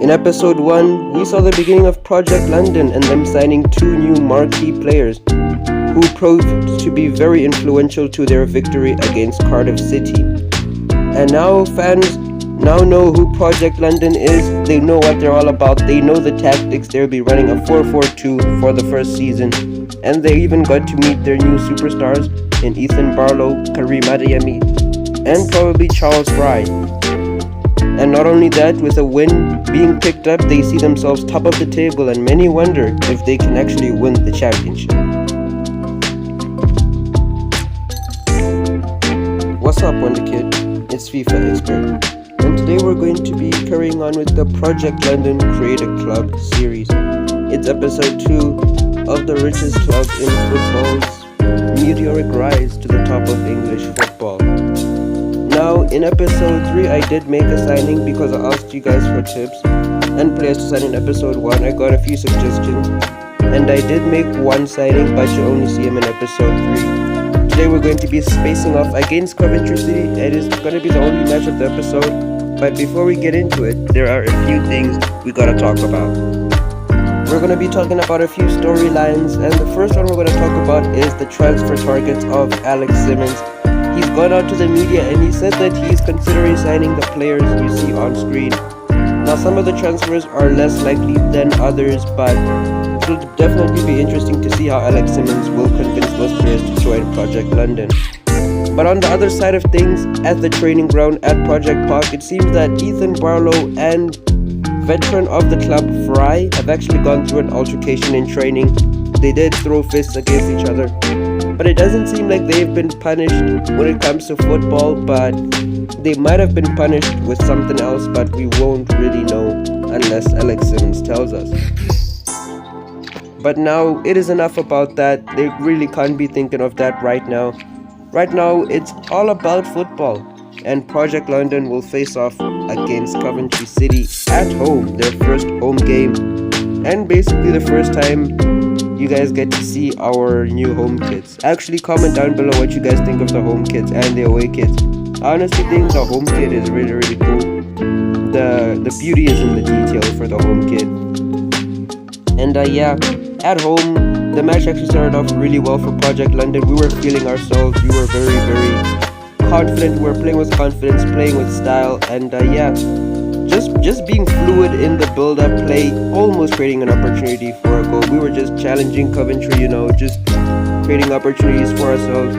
In episode 1, we saw the beginning of Project London and them signing 2 new marquee players who proved to be very influential to their victory against Cardiff City. And now fans know who Project London is. They know what they're all about. They know the tactics. They'll be running a 4-4-2 for the first season. And they even got to meet their new superstars in Ethan Barlow, Karim Adeyemi, and probably Charles Fry. And not only that, with a win being picked up, they see themselves top of the table, and many wonder if they can actually win the championship. What's up, Wonder Kid? It's FIFA Expert, and today we're going to be carrying on with the Project London Create a Club series. It's episode 2 of the richest club in football's meteoric rise to the top of English football. Now, in episode 3, I did make a signing because I asked you guys for tips and players to sign in episode 1. I got a few suggestions, and I did make one signing, but you only see him in episode 3. Today we're going to be facing off against Coventry City. It is going to be the only match of the episode, but before we get into it, there are a few things we gotta talk about. We're going to be talking about a few storylines, and the first one we're going to talk about is the transfer targets of Alex Simmons. He's gone out to the media and he said that he's considering signing the players you see on screen. Now, some of the transfers are less likely than others, but it will definitely be interesting to see how Alex Simmons will convince those players to join Project London. But on the other side of things, at the training ground at Project Park, it seems that Ethan Barlow and veteran of the club Fry have actually gone through an altercation in training. They did throw fists against each other, but it doesn't seem like they've been punished when it comes to football, but they might have been punished with something else, but we won't really know unless Alex Simmons tells us. But now, it is enough about that. They really can't be thinking of that right now. Right now, it's all about football, and Project London will face off against Coventry City at home, their first home game, and basically the first time you guys get to see our new home kits. Actually, comment down below what you guys think of the home kits and the away kits. I honestly think the home kit is really cool. The beauty is in the detail for the home kit. And yeah, at home, the match actually started off really well for Project London. We were feeling ourselves. We were very confident. We were playing with confidence, playing with style, and yeah, just being fluid in the build-up play, almost creating an opportunity for a goal. We were just challenging Coventry, just creating opportunities for ourselves.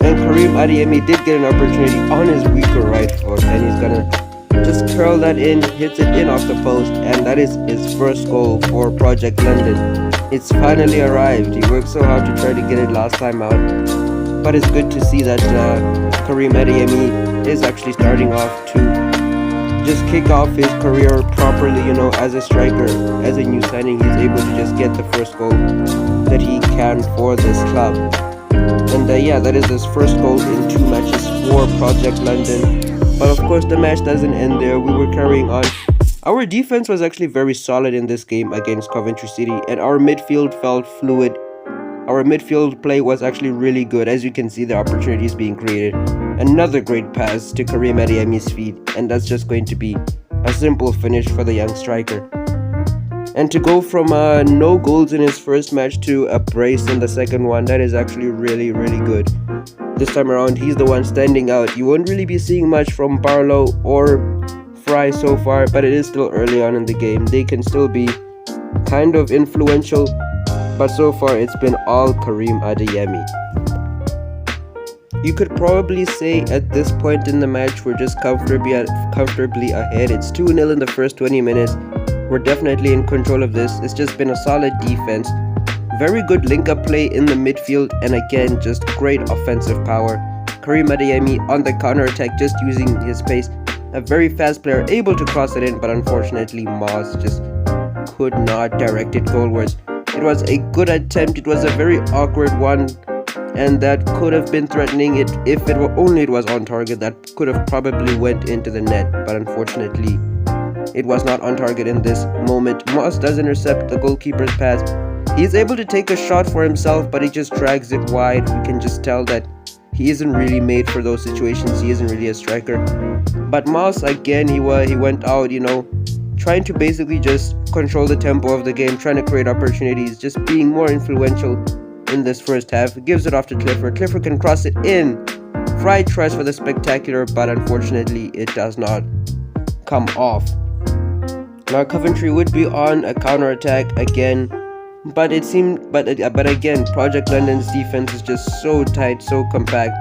And Karim Adeyemi did get an opportunity on his weaker right foot, and he's gonna just curl that in, hits it in off the post, and that is his first goal for Project London. It's finally arrived. He worked so hard to try to get it last time out, but it's good to see that Karim Adeyemi is actually starting off to just kick off his career properly, as a striker, as a new signing. He's able to just get the first goal that he can for this club. And yeah, that is his first goal in 2 matches for Project London. But of course, the match doesn't end there. We were carrying on. Our defense was actually very solid in this game against Coventry City, and our midfield felt fluid. Our midfield play was actually really good. As you can see, the opportunities being created. Another great pass to Karim Adeyemi's feet, and that's just going to be a simple finish for the young striker. And to go from no goals in his first match to a brace in the second one, that is actually really good. This time around, he's the one standing out. You won't really be seeing much from Barlow or Fry so far, but it is still early on in the game. They can still be kind of influential, but so far it's been all Karim Adeyemi. You could probably say at this point in the match we're just comfortably ahead. It's 2-0 in the first 20 minutes. We're definitely in control of this. It's just been a solid defense, very good link-up play in the midfield, and again, just great offensive power. Karim Adeyemi on the counter-attack, just using his pace. A very fast player, able to cross it in, but unfortunately Moss just could not direct it goalwards. It was a good attempt. It was a very awkward one, and that could have been threatening it if it was on target. That could have probably went into the net, but unfortunately it was not on target in this moment. Moss does intercept the goalkeeper's pass. He's able to take a shot for himself, but he just drags it wide. You can just tell that he isn't really made for those situations. He isn't really a striker. But Moss, again, he went out, trying to basically just control the tempo of the game, trying to create opportunities, just being more influential in this first half. Gives it off to Clifford. Clifford can cross it in. Fry tries for the spectacular, but unfortunately it does not come off. Now Coventry would be on a counter-attack again, but again, Project London's defense is just so tight, so compact.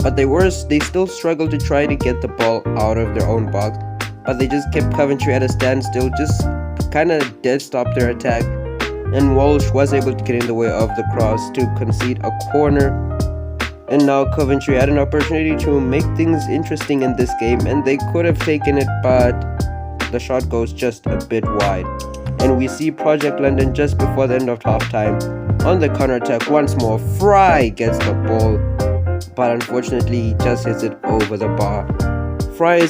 But they still struggled to try to get the ball out of their own box. But they just kept Coventry at a standstill, just kind of dead stopped their attack. And Walsh was able to get in the way of the cross to concede a corner. And now Coventry had an opportunity to make things interesting in this game, and they could have taken it, but the shot goes just a bit wide. And we see Project London just before the end of halftime on the counter-attack once more. Fry gets the ball, but unfortunately he just hits it over the bar. Fry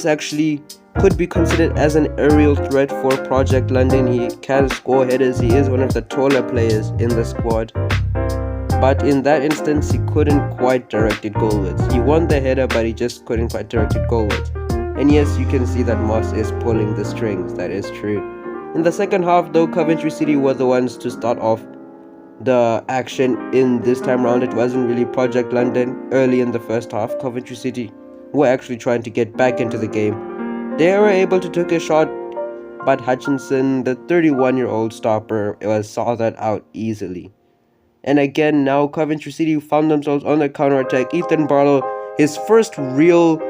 could be considered as an aerial threat for Project London. He can score headers. He is one of the taller players in the squad. But in that instance, he couldn't quite direct it goalwards. He won the header, but he just couldn't quite direct it goalwards. And yes, you can see that Moss is pulling the strings. That is true. In the second half, though, Coventry City were the ones to start off the action in this time round. It wasn't really Project London early in the first half. Coventry City were actually trying to get back into the game. They were able to take a shot, but Hutchinson, the 31-year-old stopper, saw that out easily. And again, now Coventry City found themselves on the counter-attack. Ethan Barlow, his first real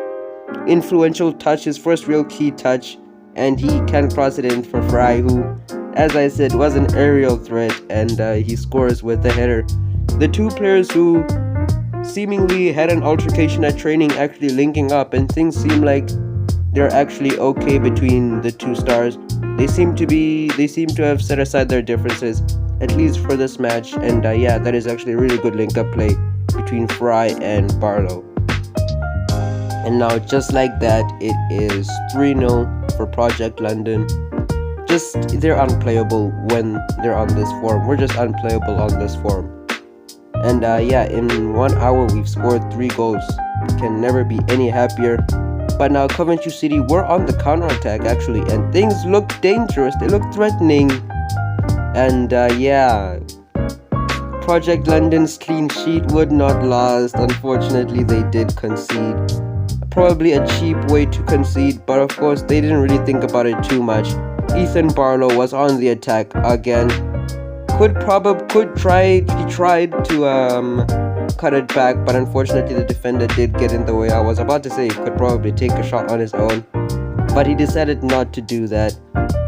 influential touch, his first real key touch, and he can cross it in for Fry, who, as I said, was an aerial threat, and he scores with the header. The two players who seemingly had an altercation at training actually linking up, and things seem like they're actually okay between the two stars. They seem to have set aside their differences, at least for this match, and yeah, that is actually a really good link-up play between Fry and Barlow. And now, just like that, it is 3-0 for Project London. They're unplayable when they're on this form. We're just unplayable on this form. And yeah, in 1 hour, we've scored 3 goals. Can never be any happier. But now Coventry City were on the counter-attack actually, and things looked dangerous. They looked threatening. And yeah, Project London's clean sheet would not last. Unfortunately, they did concede. Probably a cheap way to concede, but of course they didn't really think about it too much. Ethan Barlow was on the attack again. He tried to cut it back, but unfortunately the defender did get in the way. I was about to say he could probably take a shot on his own, but he decided not to do that.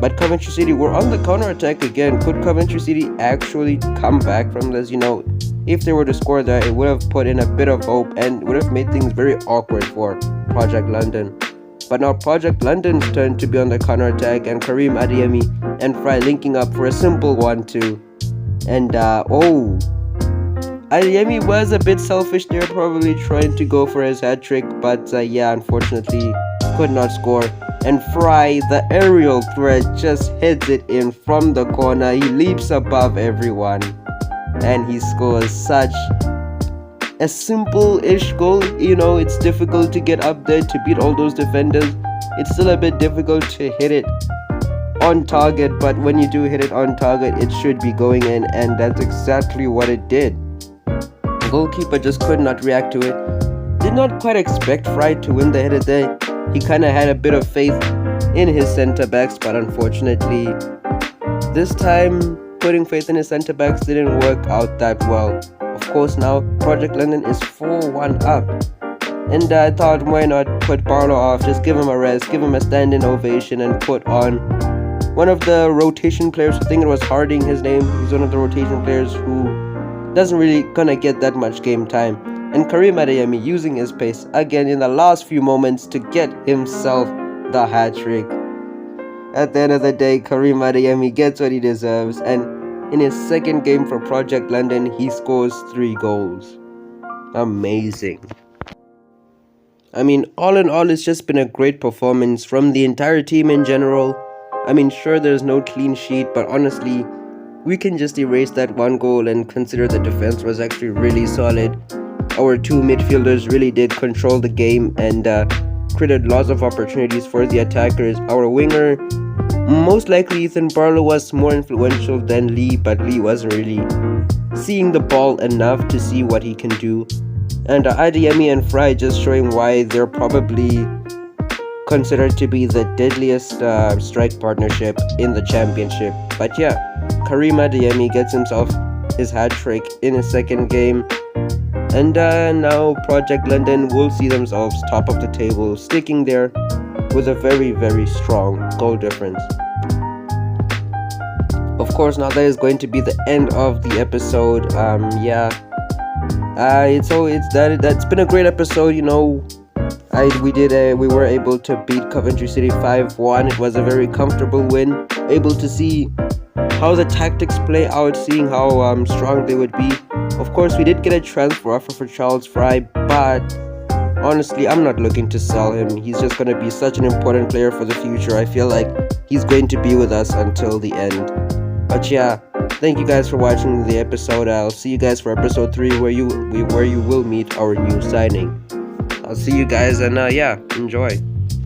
But Coventry City were on the counter-attack again. Could Coventry City actually come back from this? You know, if they were to score there, it would have put in a bit of hope and would have made things very awkward for Project London. But now Project London's turn to be on the counter-attack, and Karim Adeyemi and Fry linking up for a simple 1-2. And Adeyemi was a bit selfish there, probably trying to go for his hat-trick, but yeah, unfortunately could not score. And Fry, the aerial threat, just hits it in from the corner. He leaps above everyone and he scores such a simple-ish goal. You know, it's difficult to get up there to beat all those defenders. It's still a bit difficult to hit it on target, but when you do hit it on target, it should be going in, and that's exactly what it did. The goalkeeper just could not react to it. Did not quite expect Fry to win the header there. He kind of had a bit of faith in his centre-backs, but unfortunately, this time, putting faith in his centre-backs didn't work out that well. Of course, now, Project London is 4-1 up. And I thought, why not put Barlow off, just give him a rest, give him a standing ovation, and put on one of the rotation players. I think it was Harding, his name. He's one of the rotation players who doesn't really gonna get that much game time. And Karim Adeyemi using his pace again in the last few moments to get himself the hat-trick. At the end of the day, Karim Adeyemi gets what he deserves, and in his second game for Project London, he scores 3 goals. Amazing. I mean, all in all, it's just been a great performance from the entire team in general. I mean, sure, there's no clean sheet, but honestly, we can just erase that 1 goal and consider the defense was actually really solid. Our 2 midfielders really did control the game and created lots of opportunities for the attackers. Our winger Most likely Ethan Barlow was more influential than Lee, but Lee wasn't really seeing the ball enough to see what he can do. And Adeyemi and Fry just showing why they're probably considered to be the deadliest strike partnership in the championship. But yeah, Karim Adeyemi gets himself his hat-trick in his second game. And now Project London will see themselves top of the table, sticking there with a very, very strong goal difference. Of course, now that is going to be the end of the episode. That's been a great episode. You know, we were able to beat Coventry City 5-1. It was a very comfortable win. Able to see how the tactics play out, seeing how strong they would be. Of course, we did get a transfer offer for Charles Fry, but honestly, I'm not looking to sell him. He's just going to be such an important player for the future. I feel like he's going to be with us until the end. But yeah, thank you guys for watching the episode. I'll see you guys for episode 3 where you will meet our new signing. I'll see you guys, and yeah, enjoy.